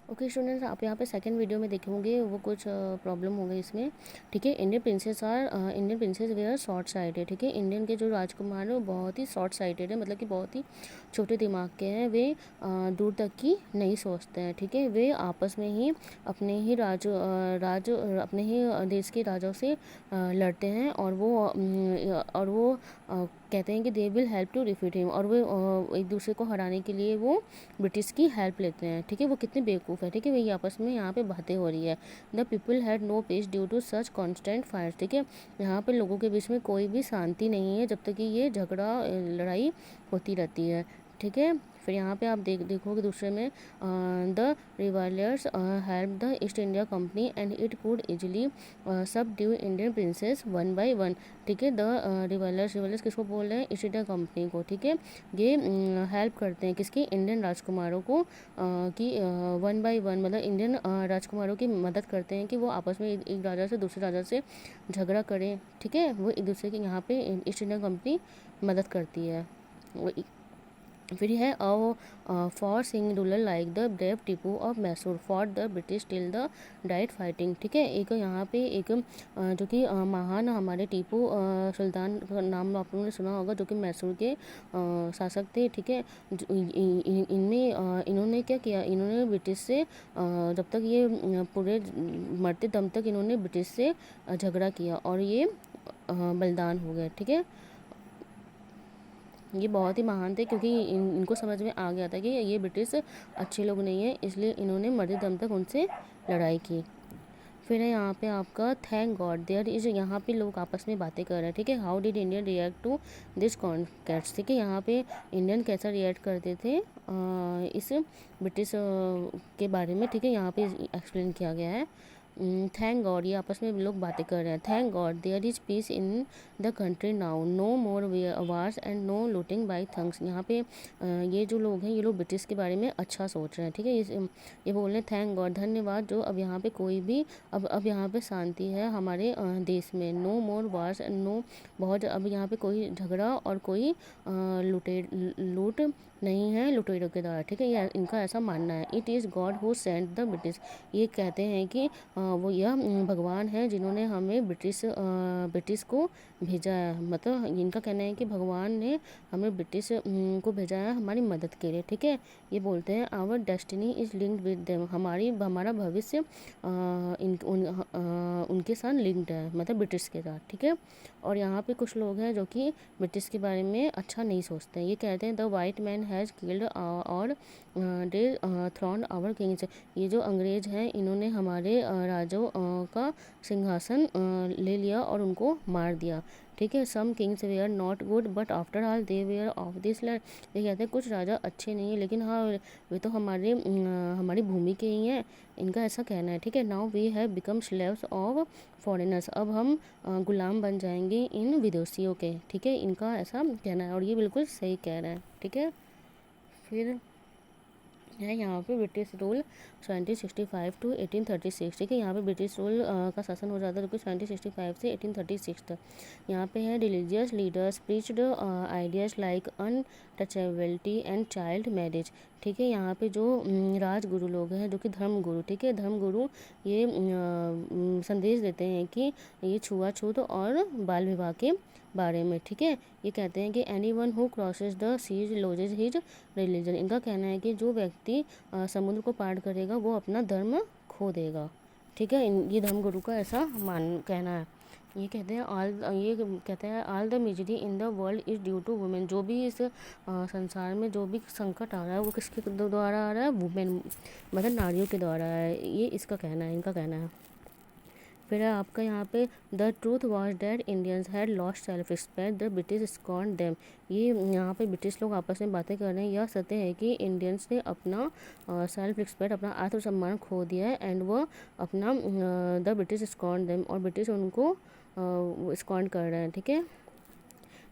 Okay students, आप यहाँ पे सेकंड वीडियो में देखेंगे वो कुछ प्रॉब्लम हो गई इसमें। ठीक है, Indian princes were short sighted. ठीक है, इंडियन के जो राजकुमार हैं वो बहुत ही शॉर्ट साइटेड है, मतलब कि बहुत ही छोटे दिमाग के हैं। वे दूर तक की नहीं सोचते हैं। ठीक है, वे आपस में ही अपने ही देश के राजाओं से लड़ते हैं और वो कहते हैं कि they will help to defeat him, और वो एक दूसरे को हराने के लिए वो ब्रिटिश की हेल्प लेते हैं। ठीक है, वो कितने बेवकूफ़ है। ठीक है, वही आपस में यहाँ पे बातें हो रही है। The people had no peace due to such constant fire. ठीक है, यहाँ पे लोगों के बीच में कोई भी शांति नहीं है जब तक कि ये लड़ाई होती रहती है। ठीक है, फिर यहाँ पे आप देखोगे दूसरे में the rivalries help the East India company and it could easily subdue Indian princes one by one. ठीक है, द रिवालियर्स किसको बोल रहे हैं? ईस्ट इंडिया कंपनी को। ठीक है, ये हेल्प करते हैं किसकी? इंडियन राजकुमारों को कि वन बाय वन, मतलब इंडियन राजकुमारों की मदद करते हैं कि वो आपस में एक राजा से दूसरे राजा से झगड़ा करें। ठीक है, वो एक दूसरे की यहाँ पे ईस्ट इंडिया कंपनी मदद करती है। वो फिर है for sing ruler like the brave Tipu of Mysore fought the British till they died fighting. ठीक है, एक यहाँ पे एक जो कि महान हमारे टीपू सुल्तान का नाम आप लोगों ने सुना होगा, जो कि मैसूर के शासक थे। ठीक है, इन्होंने क्या किया? इन्होंने ब्रिटिश से जब तक ये पूरे मरते दम तक इन्होंने ब्रिटिश से झगड़ा किया और ये बलिदान हो गए। ठीक है, ये बहुत ही महान थे क्योंकि इनको समझ में आ गया था कि ये ब्रिटिश अच्छे लोग नहीं हैं, इसलिए इन्होंने मरते दम तक उनसे लड़ाई की। फिर है यहाँ पे आपका थैंक गॉड देयर इज। यहाँ पे लोग आपस में बातें कर रहे हैं। ठीक है, how did Indian react to this conquest. ठीक है, यहाँ पे इंडियन कैसा रिएक्ट करते थे इस ब्रिटिश के बारे में। ठीक है, यहाँ पे एक्सप्लेन किया गया है। थैंक गॉड, ये आपस में लोग बातें कर रहे हैं। Thank God there is peace in the country now, no more wars and no looting by thugs. यहाँ पे ये जो लोग हैं ये लोग ब्रिटिश के बारे में अच्छा सोच रहे हैं। ठीक है, ये बोल रहे हैं थैंक गॉड, धन्यवाद, जो अब यहाँ पे कोई भी अब यहाँ पे शांति है हमारे देश में। No more wars and no, बहुत अब यहाँ पे कोई झगड़ा और कोई लूट नहीं है लुटेरों के द्वारा। ठीक है, ये इनका ऐसा मानना है। It is God who sent the British, ये कहते हैं कि वो यह भगवान है जिन्होंने हमें ब्रिटिश को भेजा है। मतलब इनका कहना है कि भगवान ने हमें ब्रिटिश को भेजा है हमारी मदद के लिए। ठीक है, ये बोलते हैं our destiny is linked with them, हमारा भविष्य उनके साथ लिंक्ड है, मतलब ब्रिटिश के साथ। ठीक है, और यहाँ पे कुछ लोग हैं जो कि ब्रिटिश के बारे में अच्छा नहीं सोचते हैं। ये कहते हैं the white man has killed और दे थ्रॉन्ड आवर किंग्स। ये जो अंग्रेज हैं इन्होंने हमारे राजाओं का सिंहासन ले लिया और उनको मार दिया। ठीक है, some kings were not good but after all they were of this land. ये कहते हैं कुछ राजा अच्छे नहीं है लेकिन हाँ वे तो हमारी भूमि के ही हैं, इनका ऐसा कहना है। ठीक है, now we have become slaves of foreigners, अब हम गुलाम बन जाएंगे इन विदेशियों के। ठीक है, इनका ऐसा कहना है और ये बिल्कुल सही कह रहा है। ठीक है, फिर है यहाँ पे ब्रिटिश रूल 1765 टू 1836। ठीक है, यहाँ पे ब्रिटिश रूल का शासन हो जाता है जो कि 1765 से 1836 तक। यहाँ पे है religious leaders preached ideas like untouchability and child marriage. ठीक है, यहाँ पे जो राजगुरु लोग हैं जो कि धर्मगुरु, ठीक है, धर्मगुरु ये संदेश देते हैं कि ये छुआछूत और बाल विवाह के बारे में। ठीक है, ये कहते हैं कि anyone who crosses the seas loses his religion. इनका कहना है कि जो व्यक्ति समुद्र को पार करेगा वो अपना धर्म खो देगा। ठीक है, ये धर्मगुरु का ऐसा कहना है। ये कहते हैं all the misery in the world is due to women. जो भी इस संसार में जो भी संकट आ रहा है वो किसके द्वारा आ रहा है? वुमेन, मतलब नारियों के द्वारा है। ये इसका कहना है, इनका कहना है। फिर है आपका यहाँ पे the truth was that Indians had lost self respect the British scorn them. ये यहाँ पे ब्रिटिश लोग आपस में बातें कर रहे हैं। यह सत्य है कि इंडियंस ने अपना सेल्फ रिस्पेक्ट, अपना आत्मसम्मान खो दिया है एंड वह अपना द ब्रिटिश स्कॉर्न देम, और ब्रिटिश उनको स्कॉर्न कर रहे हैं। ठीक है,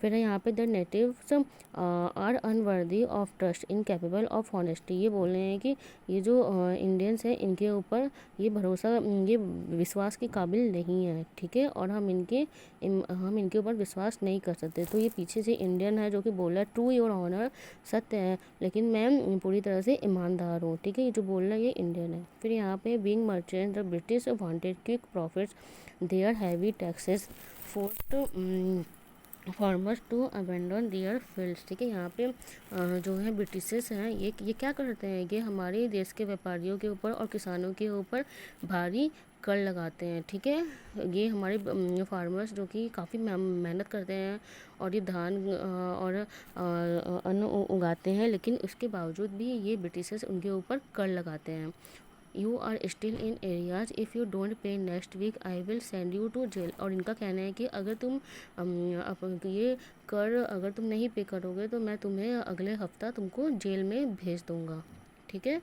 फिर है यहाँ पे the natives are unworthy of trust, incapable of honesty. ये बोल रहे हैं कि ये जो इंडियंस हैं इनके ऊपर ये भरोसा, ये विश्वास के काबिल नहीं है, ठीक है, और हम इनके ऊपर विश्वास नहीं कर सकते। तो ये पीछे से इंडियन है जो कि बोल रहा है ट्रू योर ऑनर, सत्य है लेकिन मैं पूरी तरह से ईमानदार हूँ, ठीक है, ये जो बोल रहा है ये इंडियन है। फिर यहाँ पे being merchant the British wanted quick profits, their heavy taxes forced farmers to abandon their fields, ठीक है। यहाँ पे जो है ब्रिटिशर्स हैं ये क्या करते हैं, ये हमारे देश के व्यापारियों के ऊपर और किसानों के ऊपर भारी कर लगाते हैं, ठीक है। ये हमारे फार्मर्स जो कि काफ़ी मेहनत करते हैं और ये धान और अन्न उगाते हैं, लेकिन उसके बावजूद भी ये ब्रिटिशर्स उनके ऊपर कर लगाते हैं। You are still in arrears, if you don't pay next week I will send you to jail. और इनका कहना है कि अगर तुम ये कर अगर तुम नहीं पे करोगे तो मैं तुम्हें अगले हफ्ता तुमको जेल में भेज दूँगा, ठीक है।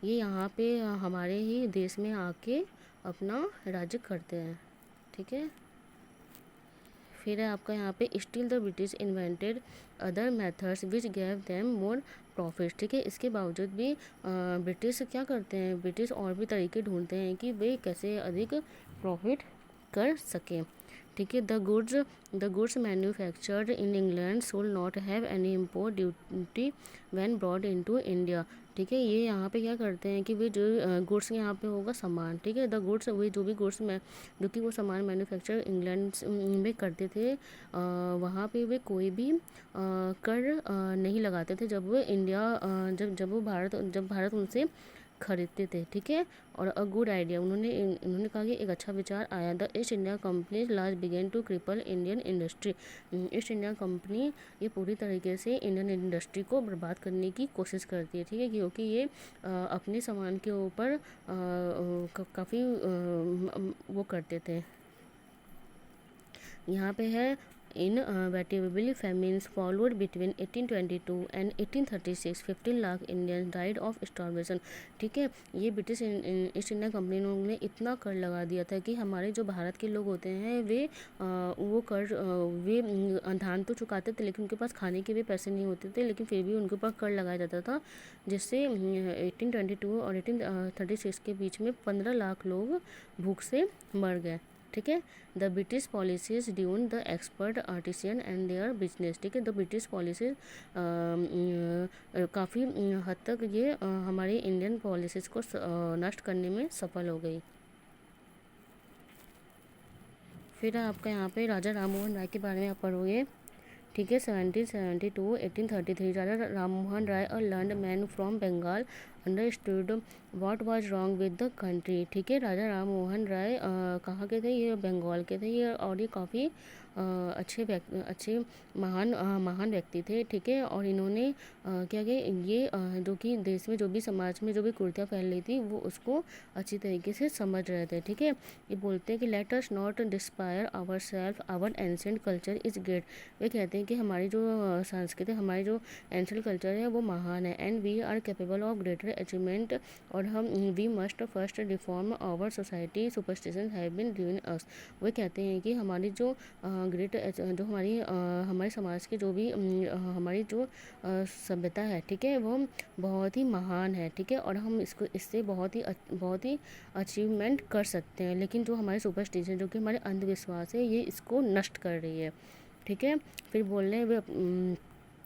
ये यहाँ पे हमारे ही देश में आके अपना राज्य करते हैं, ठीक है। फिर है आपका यहाँ पे still the British invented other methods which gave them more profit, ठीक है। इसके बावजूद भी ब्रिटिश क्या करते हैं, ब्रिटिश और भी तरीके ढूंढते हैं कि वे कैसे अधिक प्रॉफिट कर सकें, ठीक है। The goods manufactured in England should not have any import duty when brought into India, ठीक है। ये यहाँ पे क्या करते हैं कि वे जो गुड्स यहाँ पे होगा सामान, ठीक है, द गुड्स वे जो भी गुड्स में जो कि वो सामान मैन्युफैक्चर इंग्लैंड में करते थे, वहाँ पे वे कोई भी कर नहीं लगाते थे जब वो इंडिया जब भारत उनसे खरीदते थे, ठीक है। और अ गुड आइडिया, उन्होंने कहा कि एक अच्छा विचार आया। The East India Company last began to cripple Indian industry, East India Company ये पूरी तरीके से इंडियन इंडस्ट्री को बर्बाद करने की कोशिश करती है, ठीक है, क्योंकि ये अपने सामान के ऊपर काफ़ी वो करते थे। यहाँ पे है inevitable famines followed between 1822 and 1836, 15 lakh Indians died of starvation, ठीक है। ये ब्रिटिश ईस्ट इंडिया कंपनी ने इतना कर लगा दिया था कि हमारे जो भारत के लोग होते हैं वे वे धान तो चुकाते थे लेकिन उनके पास खाने के भी पैसे नहीं होते थे, लेकिन फिर भी उनके ऊपर कर लगाया जाता था, जिससे 1822 और 1836 के बीच में 15 लाख लोग भूख से मर गए, ठीक है। The British policies dune the expert artisan and their business, ठीक है। द ब्रिटिश पॉलिसीज काफ़ी हद तक ये हमारी इंडियन पॉलिसीज़ को नष्ट करने में सफल हो गई। फिर आपका यहाँ पे राजा राम मोहन राय के बारे में आप पढ़ोगे, ठीक है। 1772 1833 Raja Ram Mohan Roy a learned man from Bengal understood what was wrong with the country, ठीक है। राजा राम मोहन राय कहाँ के थे, ये बंगाल के थे ये, और ये काफ़ी अच्छे महान व्यक्ति थे, ठीक है। और इन्होंने क्या किया, ये जो कि देश में जो भी समाज में जो भी कुरीतियाँ फैल रही थी वो उसको अच्छी तरीके से समझ रहे थे, ठीक है। ये बोलते हैं कि let us not despair our self, our ancient culture is great. वे कहते हैं कि हमारी जो संस्कृति, हमारी जो एंशिएंट कल्चर है वो महान है, and we are capable of greater achievement, और हम we must first reform our society, superstition have been done us. वे कहते हैं कि हमारी जो ग्रेट जो हमारे समाज के जो भी हमारी जो सभ्यता है, ठीक है, वो बहुत ही महान है, ठीक है, और हम इससे बहुत ही अचीवमेंट कर सकते हैं, लेकिन जो हमारे सुपरस्टिशन जो कि हमारे अंधविश्वास है ये इसको नष्ट कर रही है, ठीक है। फिर बोल रहे हैं वे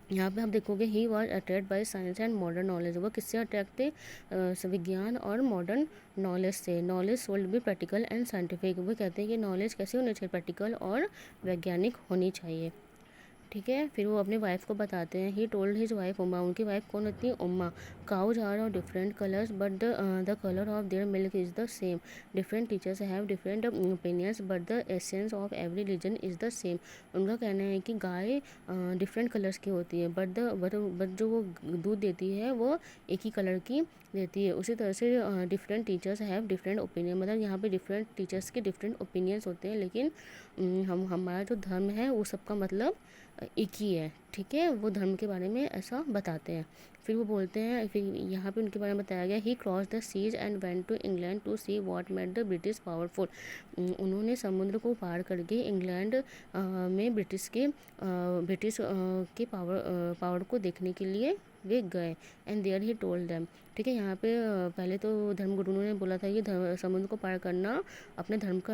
यहाँ पे आप देखोगे he was attract by science and modern knowledge, वो किससे अट्रैक्ट थे, विज्ञान और मॉडर्न नॉलेज से। नॉलेज सोल्ड भी प्रैक्टिकल एंड साइंटिफिक, वो कहते हैं कि नॉलेज कैसे होनी चाहिए, प्रैक्टिकल और वैज्ञानिक होनी चाहिए, ठीक है। फिर वो अपनी वाइफ को बताते हैं, he told his wife Uma, उनकी वाइफ कौन होती है, Uma. Cows are of different colours but the colour of their milk is the same, different teachers have different opinions but the essence of every religion is the same. उनका कहना है कि गाय different colours की होती है बट जो वो दूध देती है वो एक ही कलर की देती है। उसी तरह से different teachers have different opinion, मतलब यहाँ पे डिफरेंट टीचर्स के डिफरेंट ओपिनियंस होते हैं, लेकिन हमारा जो धर्म है वो सबका मतलब एक ही है, ठीक है। वो धर्म के बारे में ऐसा बताते हैं। फिर वो बोलते हैं, फिर यहाँ पे उनके बारे में बताया गया, he cross the seas and went to England to see what made the British powerful. उन्होंने समुद्र को पार करके इंग्लैंड में ब्रिटिश के पावर को देखने के लिए वे गए। And there he told them, ठीक है। यहाँ पे पहले तो धर्मगुरु ने बोला था कि समुद्र को पार करना अपने धर्म का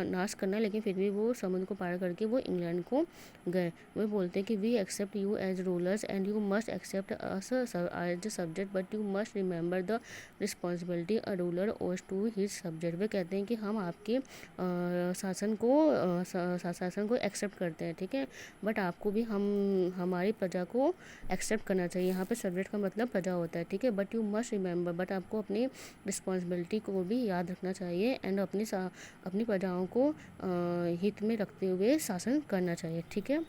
नाश करना, लेकिन फिर भी वो समुद्र को पार करके वो इंग्लैंड को गए। वे बोलते हैं कि we accept you as rulers and you must accept us as subject, but you must remember the responsibility a ruler owes to his subject. वे कहते हैं कि हम आपके शासन को एक्सेप्ट करते हैं, ठीक है, बट आपको भी हमारी प्रजा को एक्सेप्ट करना चाहिए। यहाँ पे सब्जेक्ट का मतलब प्रजा होता है, ठीक है। But you must remember, but आपको अपनी रिस्पॉन्सिबिलिटी को भी याद रखना चाहिए एंड अपनी प्रजाओं को हित में रखते हुए शासन करना चाहिए, ठीक है।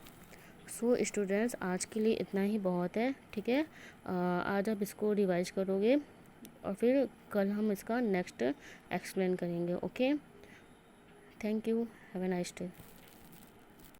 सो स्टूडेंट्स, आज के लिए इतना ही बहुत है, ठीक है। आज आप इसको रिवाइज करोगे और फिर कल हम इसका नेक्स्ट एक्सप्लेन करेंगे। Okay, thank you, have a nice day.